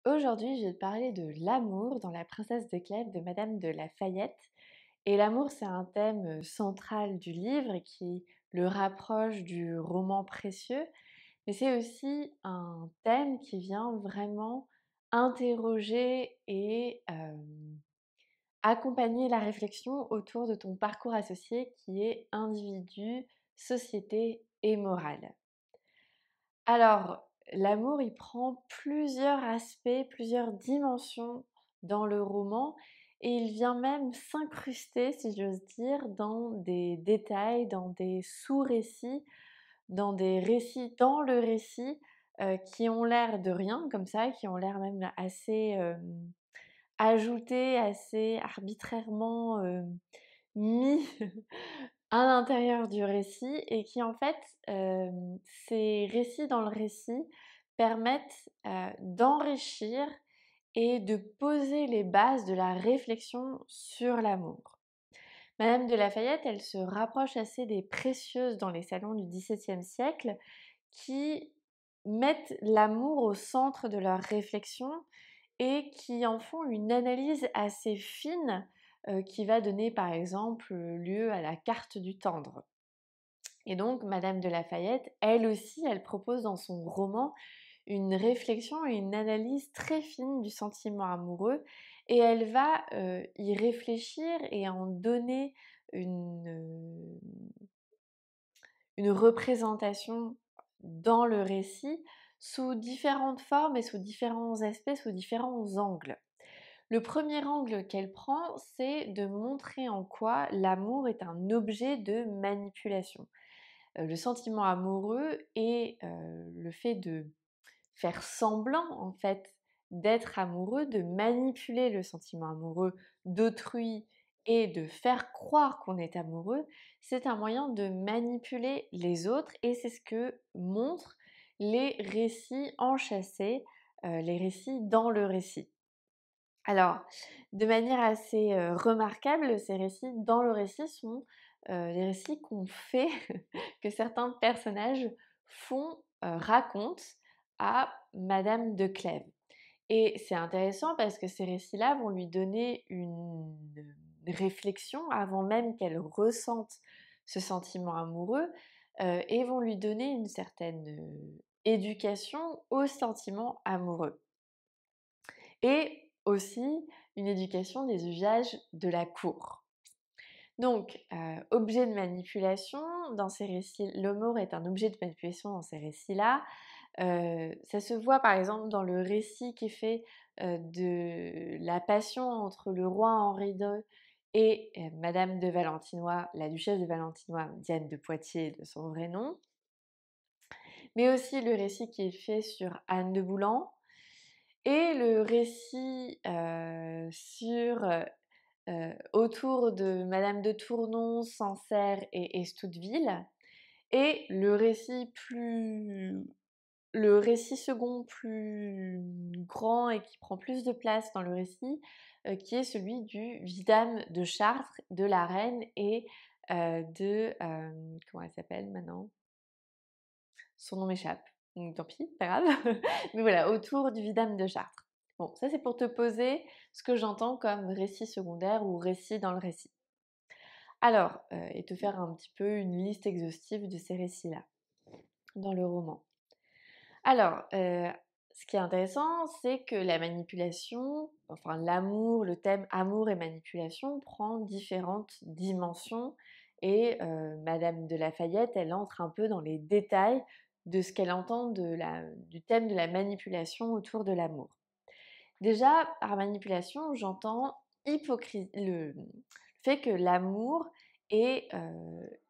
Aujourd'hui, je vais te parler de l'amour dans La Princesse de Clèves de Madame de La Fayette. Et l'amour, c'est un thème central du livre et qui le rapproche du roman précieux. Mais c'est aussi un thème qui vient vraiment interroger et accompagner la réflexion autour de ton parcours associé qui est individu, société et morale. Alors, l'amour, il prend plusieurs aspects, plusieurs dimensions dans le roman et il vient même s'incruster, si j'ose dire, dans des détails, dans des sous-récits, dans des récits dans le récit, qui ont l'air de rien comme ça, qui ont l'air même assez, ajoutés, assez arbitrairement, mis à l'intérieur du récit et qui en fait, ces récits dans le récit permettent, d'enrichir et de poser les bases de la réflexion sur l'amour. Madame de La Fayette, elle se rapproche assez des précieuses dans les salons du XVIIe siècle qui mettent l'amour au centre de leur réflexion et qui en font une analyse assez fine, qui va donner par exemple, lieu à la carte du tendre. Et donc Madame de La Fayette, elle aussi, elle propose dans son roman une réflexion et une analyse très fine du sentiment amoureux et elle va, y réfléchir et en donner une représentation dans le récit sous différentes formes et sous différents aspects, sous différents angles. Le premier angle qu'elle prend, c'est de montrer en quoi l'amour est un objet de manipulation. Le sentiment amoureux et le fait de faire semblant en fait d'être amoureux, de manipuler le sentiment amoureux d'autrui et de faire croire qu'on est amoureux, c'est un moyen de manipuler les autres et c'est ce que montrent les récits enchâssés, les récits dans le récit. Alors, de manière assez, remarquable, ces récits dans le récit sont, les récits qu'on fait, que certains personnages font, racontent à Madame de Clèves. Et c'est intéressant parce que ces récits-là vont lui donner une réflexion avant même qu'elle ressente ce sentiment amoureux, et vont lui donner une certaine, éducation au sentiment amoureux. Et aussi une éducation des usages de la cour. Donc, objet de manipulation, dans ces récits, l'amour est un objet de manipulation dans ces récits-là. Ça se voit par exemple dans le récit qui est fait, de la passion entre le roi Henri II et Madame de Valentinois, la duchesse de Valentinois, Diane de Poitiers de son vrai nom. Mais aussi le récit qui est fait sur Anne de Boulan et le récit, autour de Madame de Tournon, Sancerre et Estouteville et le récit second plus grand et qui prend plus de place dans le récit, qui est celui du vidame de Chartres, de la reine et comment elle s'appelle maintenant? Son nom m'échappe, donc tant pis, pas grave. Mais voilà, autour du vidame de Chartres. Bon, ça c'est pour te poser ce que j'entends comme récit secondaire ou récit dans le récit. Alors, et te faire un petit peu une liste exhaustive de ces récits-là, dans le roman. Alors, ce qui est intéressant, c'est que la manipulation, enfin l'amour, le thème amour et manipulation prend différentes dimensions et Madame de La Fayette, elle entre un peu dans les détails de ce qu'elle entend du thème de la manipulation autour de l'amour. Déjà, par manipulation, j'entends le fait que l'amour est,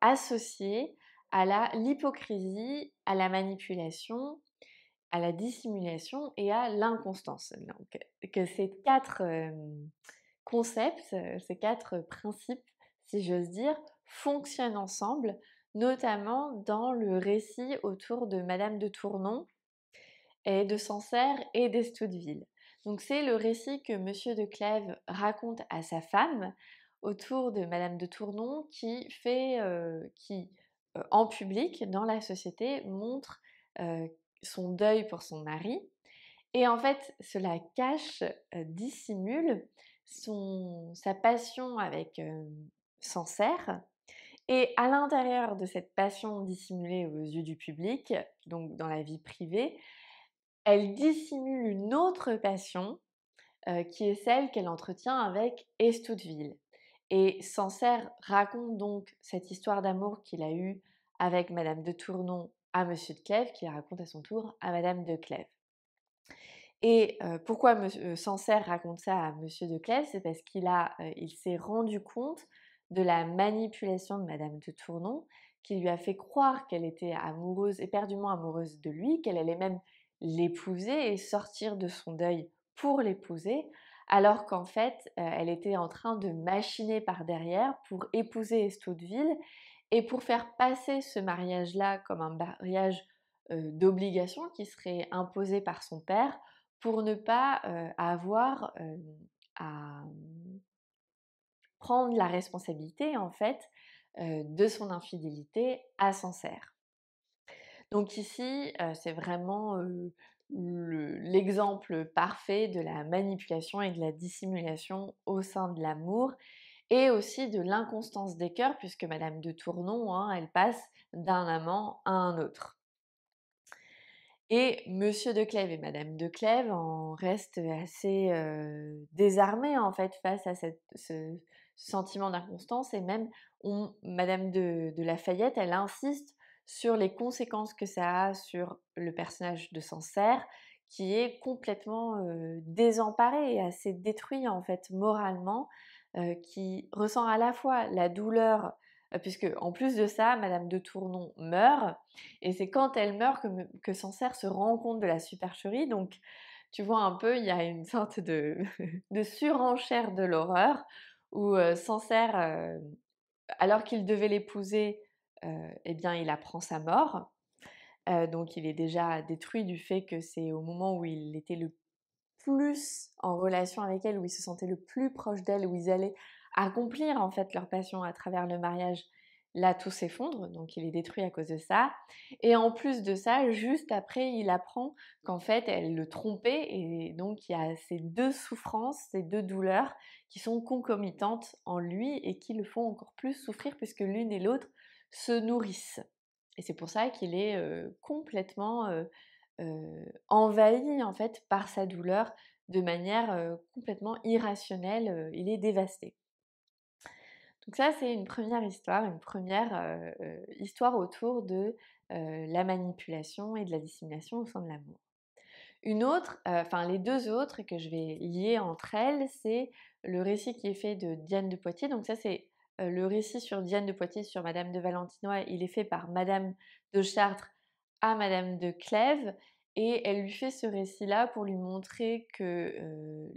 associé à l'hypocrisie, à la manipulation, à la dissimulation et à l'inconstance. Donc que ces 4 concepts, ces 4 principes, si j'ose dire, fonctionnent ensemble, notamment dans le récit autour de Madame de Tournon et de Sancerre et d'Estouteville. Donc c'est le récit que Monsieur de Clèves raconte à sa femme autour de Madame de Tournon qui en public, dans la société, montre, son deuil pour son mari Et en fait, cela cache, dissimule sa passion avec Sancerre. Et à l'intérieur de cette passion dissimulée aux yeux du public, donc dans la vie privée, elle dissimule une autre passion, qui est celle qu'elle entretient avec Estouteville. Et Sancerre raconte donc cette histoire d'amour qu'il a eue avec Madame de Tournon à Monsieur de Clèves, qu'il raconte à son tour à Madame de Clèves. Et pourquoi Sancerre raconte ça à Monsieur de Clèves? C'est parce il s'est rendu compte de la manipulation de Madame de Tournon, qui lui a fait croire qu'elle était amoureuse, éperdument amoureuse de lui, qu'elle allait même l'épouser et sortir de son deuil pour l'épouser, alors qu'en fait, elle était en train de machiner par derrière pour épouser Estouteville et pour faire passer ce mariage-là comme un mariage, d'obligation qui serait imposé par son père pour ne pas, avoir, à prendre la responsabilité en fait, de son infidélité à Sancerre. Donc ici, c'est vraiment, l'exemple parfait de la manipulation et de la dissimulation au sein de l'amour et aussi de l'inconstance des cœurs puisque Madame de Tournon, hein, elle passe d'un amant à un autre. Et Monsieur de Clèves et Madame de Clèves en restent assez, désarmés en fait face à ce sentiment d'inconstance et même Madame de Lafayette, elle insiste sur les conséquences que ça a sur le personnage de Sancerre qui est complètement, désemparé et assez détruit en fait moralement, qui ressent à la fois la douleur, puisque en plus de ça, Madame de Tournon meurt et c'est quand elle meurt que Sancerre se rend compte de la supercherie. Donc, tu vois un peu, il y a une sorte de, de surenchère de l'horreur où Sancerre, alors qu'il devait l'épouser, eh bien, il apprend sa mort. Donc, il est déjà détruit du fait que c'est au moment où il était le plus en relation avec elle, où ils se sentaient le plus proche d'elle, où ils allaient accomplir en fait leur passion à travers le mariage, là tout s'effondre, donc il est détruit à cause de ça. Et en plus de ça, juste après, il apprend qu'en fait elle le trompait et donc il y a ces deux souffrances, ces deux douleurs qui sont concomitantes en lui et qui le font encore plus souffrir puisque l'une et l'autre se nourrissent. Et c'est pour ça qu'il est complètement envahi en fait par sa douleur de manière, complètement irrationnelle, il est dévasté. Donc ça, c'est une première histoire, une première histoire autour de, la manipulation et de la dissimulation au sein de l'amour. Une autre, enfin les 2 autres que je vais lier entre elles, c'est le récit qui est fait de Diane de Poitiers. Donc ça, c'est, le récit sur Diane de Poitiers, sur Madame de Valentinois, il est fait par Madame de Chartres à Madame de Clèves et elle lui fait ce récit-là pour lui montrer que,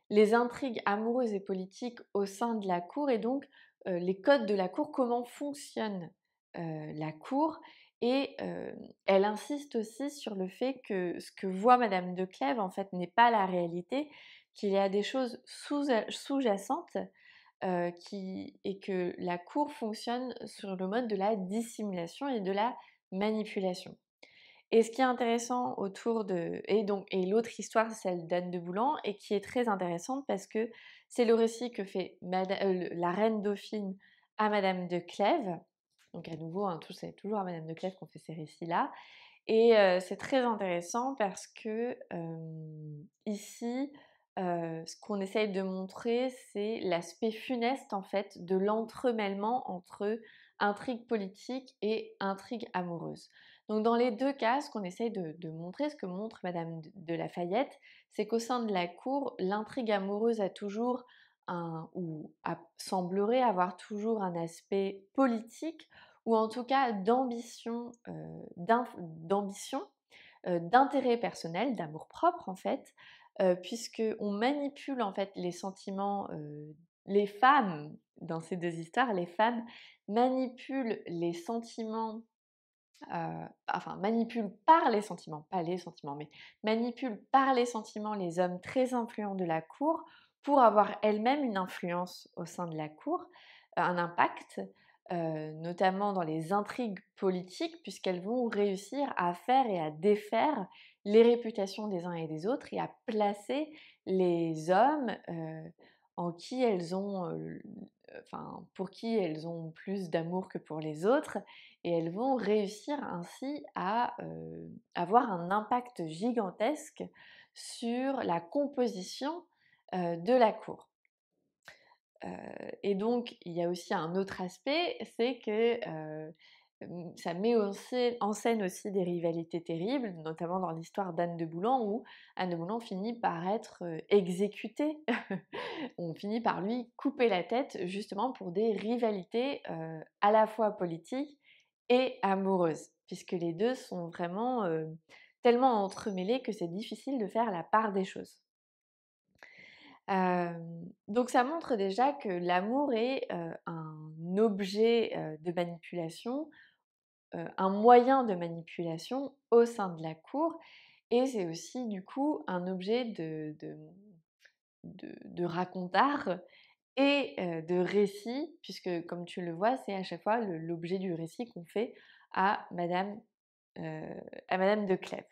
les intrigues amoureuses et politiques au sein de la cour et donc, les codes de la cour, comment fonctionne, la cour et elle insiste aussi sur le fait que ce que voit Madame de Clèves, en fait, n'est pas la réalité, qu'il y a des choses sous-jacentes, et que la cour fonctionne sur le mode de la dissimulation et de la manipulation. Et ce qui est intéressant autour de et l'autre histoire, c'est celle d'Anne de Boulan et qui est très intéressante parce que c'est le récit que fait la reine Dauphine à Madame de Clèves. Donc à nouveau, hein, c'est toujours à Madame de Clèves qu'on fait ces récits-là et c'est très intéressant parce que, ici, ce qu'on essaye de montrer, c'est l'aspect funeste, en fait, de l'entremêlement entre intrigue politique et intrigue amoureuse. Donc dans les 2 cas, ce qu'on essaye de montrer, ce que montre Madame de Lafayette, c'est qu'au sein de la cour, l'intrigue amoureuse a toujours semblerait avoir toujours un aspect politique ou en tout cas d'ambition, d'intérêt personnel, d'amour-propre en fait, puisqu'on manipule en fait les sentiments, les femmes dans ces 2 histoires, les femmes manipulent les sentiments, enfin manipulent par les sentiments, pas les sentiments, mais manipulent par les sentiments les hommes très influents de la cour pour avoir elles-mêmes une influence au sein de la cour, un impact, notamment dans les intrigues politiques, puisqu'elles vont réussir à faire et à défaire les réputations des uns et des autres et à placer les hommes en qui elles ont, enfin, pour qui elles ont plus d'amour que pour les autres, et elles vont réussir ainsi à avoir un impact gigantesque sur la composition de la cour. Et donc, il y a aussi un autre aspect, c'est que ça met en scène aussi des rivalités terribles, notamment dans l'histoire d'Anne de Boulan, où Anne de Boulan finit par être exécutée. On finit par lui couper la tête, justement pour des rivalités à la fois politiques et amoureuses, puisque les deux sont vraiment tellement entremêlés que c'est difficile de faire la part des choses. Donc ça montre déjà que l'amour est, un objet, de manipulation, un moyen de manipulation au sein de la cour, et c'est aussi du coup un objet de raconteur et de récit, puisque comme tu le vois, c'est à chaque fois l'objet du récit qu'on fait à madame, heu, à madame de Clèves.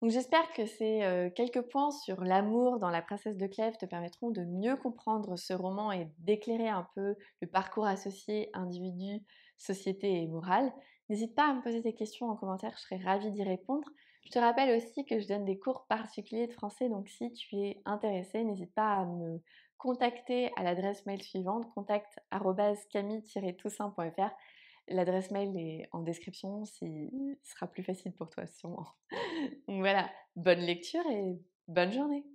Donc j'espère que ces quelques points sur l'amour dans La Princesse de Clèves te permettront de mieux comprendre ce roman et d'éclairer un peu le parcours associé individu, société et morale. N'hésite pas à me poser tes questions en commentaire, je serai ravie d'y répondre. Je te rappelle aussi que je donne des cours particuliers de français, donc si tu es intéressé, n'hésite pas à me contacter à l'adresse mail suivante, contact@camille-toussaint.fr. L'adresse mail est en description, si ce sera plus facile pour toi sûrement. Donc voilà, bonne lecture et bonne journée.